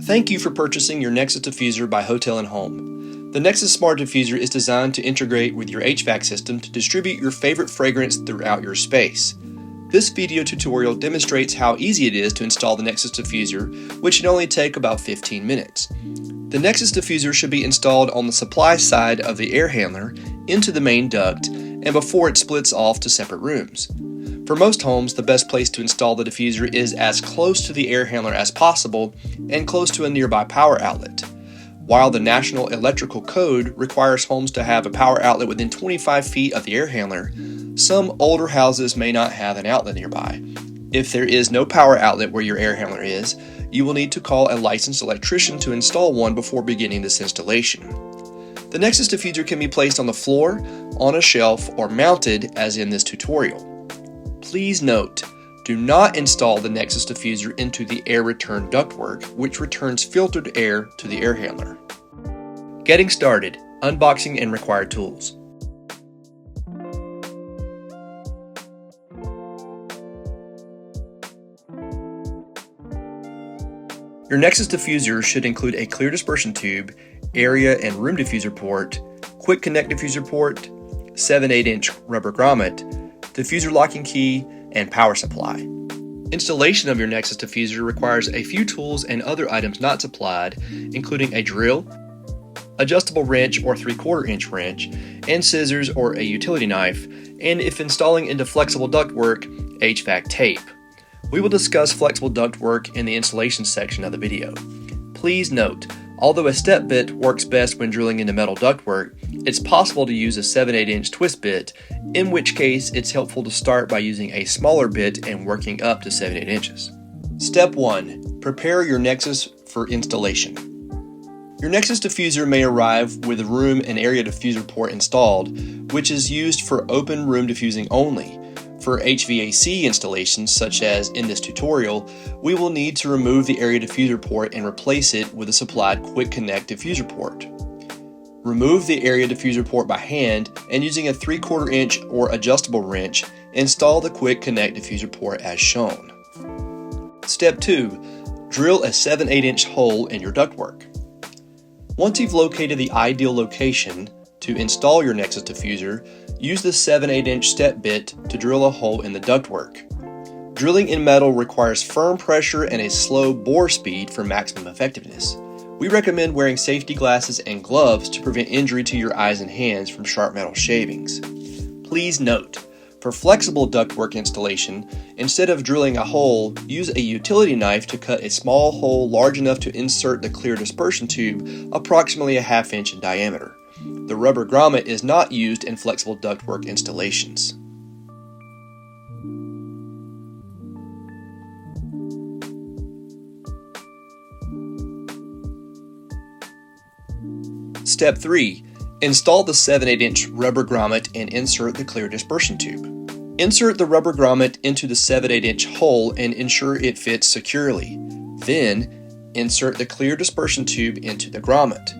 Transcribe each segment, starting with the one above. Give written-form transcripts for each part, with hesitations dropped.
Thank you for purchasing your Nexus Diffuser by Hotel&Home. The Nexus Smart Diffuser is designed to integrate with your HVAC system to distribute your favorite fragrance throughout your space. This video tutorial demonstrates how easy it is to install the Nexus Diffuser, which should only take about 15 minutes. The Nexus Diffuser should be installed on the supply side of the air handler into the main duct and before it splits off to separate rooms. For most homes, the best place to install the diffuser is as close to the air handler as possible and close to a nearby power outlet. While the National Electrical Code requires homes to have a power outlet within 25 feet of the air handler, some older houses may not have an outlet nearby. If there is no power outlet where your air handler is, you will need to call a licensed electrician to install one before beginning this installation. The Nexus Diffuser can be placed on the floor, on a shelf, or mounted as in this tutorial. Please note, do not install the Nexus Diffuser into the air return ductwork, which returns filtered air to the air handler. Getting started, unboxing and required tools. Your Nexus Diffuser should include a clear dispersion tube, area and room diffuser port, quick connect diffuser port, 7/8" rubber grommet, diffuser locking key, and power supply. Installation of your Nexus Diffuser requires a few tools and other items not supplied, including a drill, adjustable wrench or 3/4" wrench, and scissors or a utility knife, and if installing into flexible ductwork, HVAC tape. We will discuss flexible ductwork in the installation section of the video. Please note, although a step bit works best when drilling into metal ductwork, it's possible to use a 7/8" twist bit, in which case it's helpful to start by using a smaller bit and working up to 7/8 inches. Step 1. Prepare your Nexus for installation. Your Nexus Diffuser may arrive with a room and area diffuser port installed, which is used for open room diffusing only. For HVAC installations, such as in this tutorial, we will need to remove the area diffuser port and replace it with a supplied quick connect diffuser port. Remove the area diffuser port by hand and using a 3/4" or adjustable wrench, install the quick connect diffuser port as shown. Step 2. Drill a 7/8" hole in your ductwork. Once you've located the ideal location to install your Nexus Diffuser, use the 7/8" step bit to drill a hole in the ductwork. Drilling in metal requires firm pressure and a slow bore speed for maximum effectiveness. We recommend wearing safety glasses and gloves to prevent injury to your eyes and hands from sharp metal shavings. Please note, for flexible ductwork installation, instead of drilling a hole, use a utility knife to cut a small hole large enough to insert the clear dispersion tube approximately a 1/2 inch in diameter. The rubber grommet is not used in flexible ductwork installations. Step 3. Install the 7/8" rubber grommet and insert the clear dispersion tube. Insert the rubber grommet into the 7/8" hole and ensure it fits securely. Then, insert the clear dispersion tube into the grommet.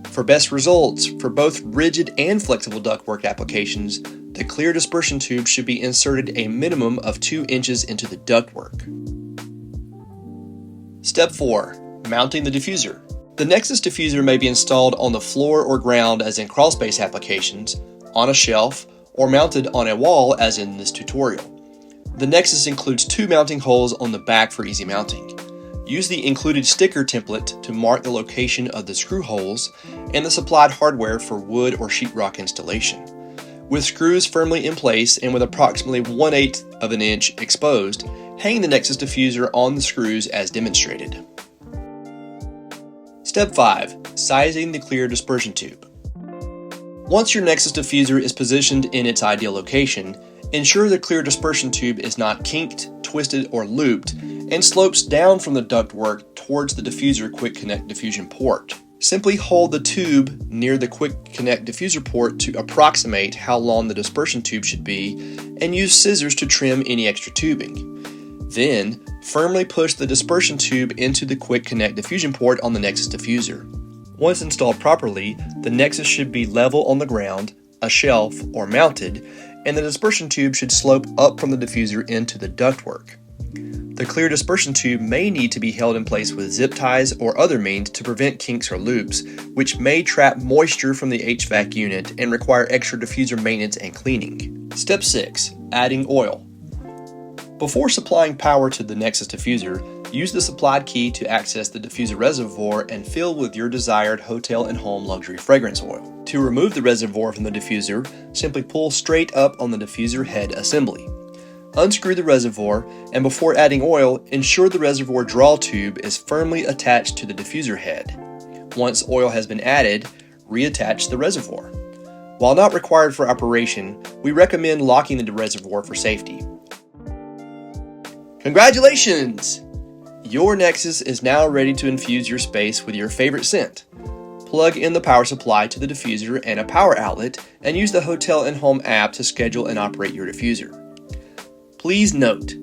For best results, for both rigid and flexible ductwork applications, the clear dispersion tube should be inserted a minimum of 2 inches into the ductwork. Step 4. Mounting the diffuser. The Nexus Diffuser may be installed on the floor or ground as in crawlspace applications, on a shelf, or mounted on a wall as in this tutorial. The Nexus includes 2 mounting holes on the back for easy mounting. Use the included sticker template to mark the location of the screw holes and the supplied hardware for wood or sheetrock installation. With screws firmly in place and with approximately 1/8 inch exposed, hang the Nexus Diffuser on the screws as demonstrated. Step 5. Sizing the clear dispersion tube. Once your Nexus Diffuser is positioned in its ideal location, ensure the clear dispersion tube is not kinked, twisted, or looped, and slopes down from the ductwork towards the diffuser quick connect diffusion port. Simply hold the tube near the quick connect diffuser port to approximate how long the dispersion tube should be, and use scissors to trim any extra tubing. Then, firmly push the dispersion tube into the quick connect diffusion port on the Nexus Diffuser. Once installed properly, the Nexus should be level on the ground, a shelf, or mounted, and the dispersion tube should slope up from the diffuser into the ductwork. The clear dispersion tube may need to be held in place with zip ties or other means to prevent kinks or loops, which may trap moisture from the HVAC unit and require extra diffuser maintenance and cleaning. Step 6. Adding oil. Before supplying power to the Nexus diffuser, use the supplied key to access the diffuser reservoir and fill with your desired Hotel&Home luxury fragrance oil. To remove the reservoir from the diffuser, simply pull straight up on the diffuser head assembly. Unscrew the reservoir, and before adding oil, ensure the reservoir draw tube is firmly attached to the diffuser head. Once oil has been added, reattach the reservoir. While not required for operation, we recommend locking the reservoir for safety. Congratulations! Your Nexus is now ready to infuse your space with your favorite scent. Plug in the power supply to the diffuser and a power outlet, and use the Hotel&Home app to schedule and operate your diffuser. Please note,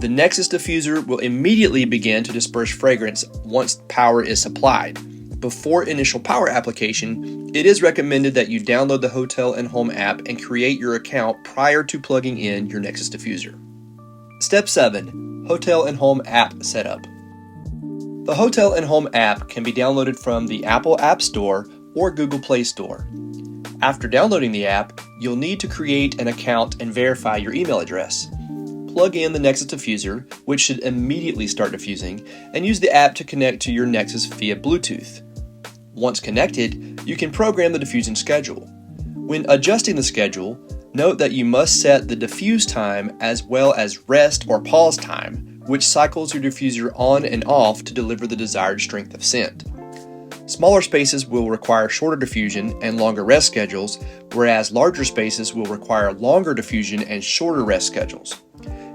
the Nexus diffuser will immediately begin to disperse fragrance once power is supplied. Before initial power application, it is recommended that you download the Hotel&Home app and create your account prior to plugging in your Nexus diffuser. Step 7. Hotel&Home app setup. The Hotel&Home app can be downloaded from the Apple App Store or Google Play Store. After downloading the app, you'll need to create an account and verify your email address. Plug in the Nexus diffuser, which should immediately start diffusing, and use the app to connect to your Nexus via Bluetooth. Once connected, you can program the diffusion schedule. When adjusting the schedule, note that you must set the diffuse time as well as rest or pause time, which cycles your diffuser on and off to deliver the desired strength of scent. Smaller spaces will require shorter diffusion and longer rest schedules, whereas larger spaces will require longer diffusion and shorter rest schedules.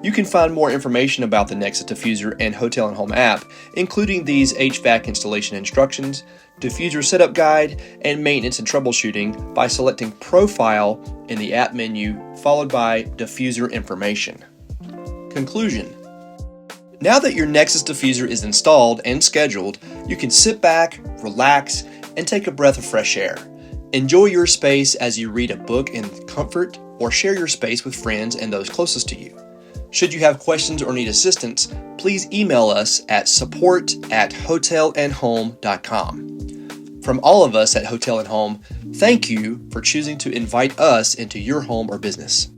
You can find more information about the Nexus diffuser and Hotel&Home app, including these HVAC installation instructions, diffuser setup guide, and maintenance and troubleshooting by selecting Profile in the app menu, followed by Diffuser Information. Conclusion. Now that your Nexus diffuser is installed and scheduled, you can sit back, relax, and take a breath of fresh air. Enjoy your space as you read a book in comfort or share your space with friends and those closest to you. Should you have questions or need assistance, please email us at support@hotelandhome.com. From all of us at Hotel&Home, thank you for choosing to invite us into your home or business.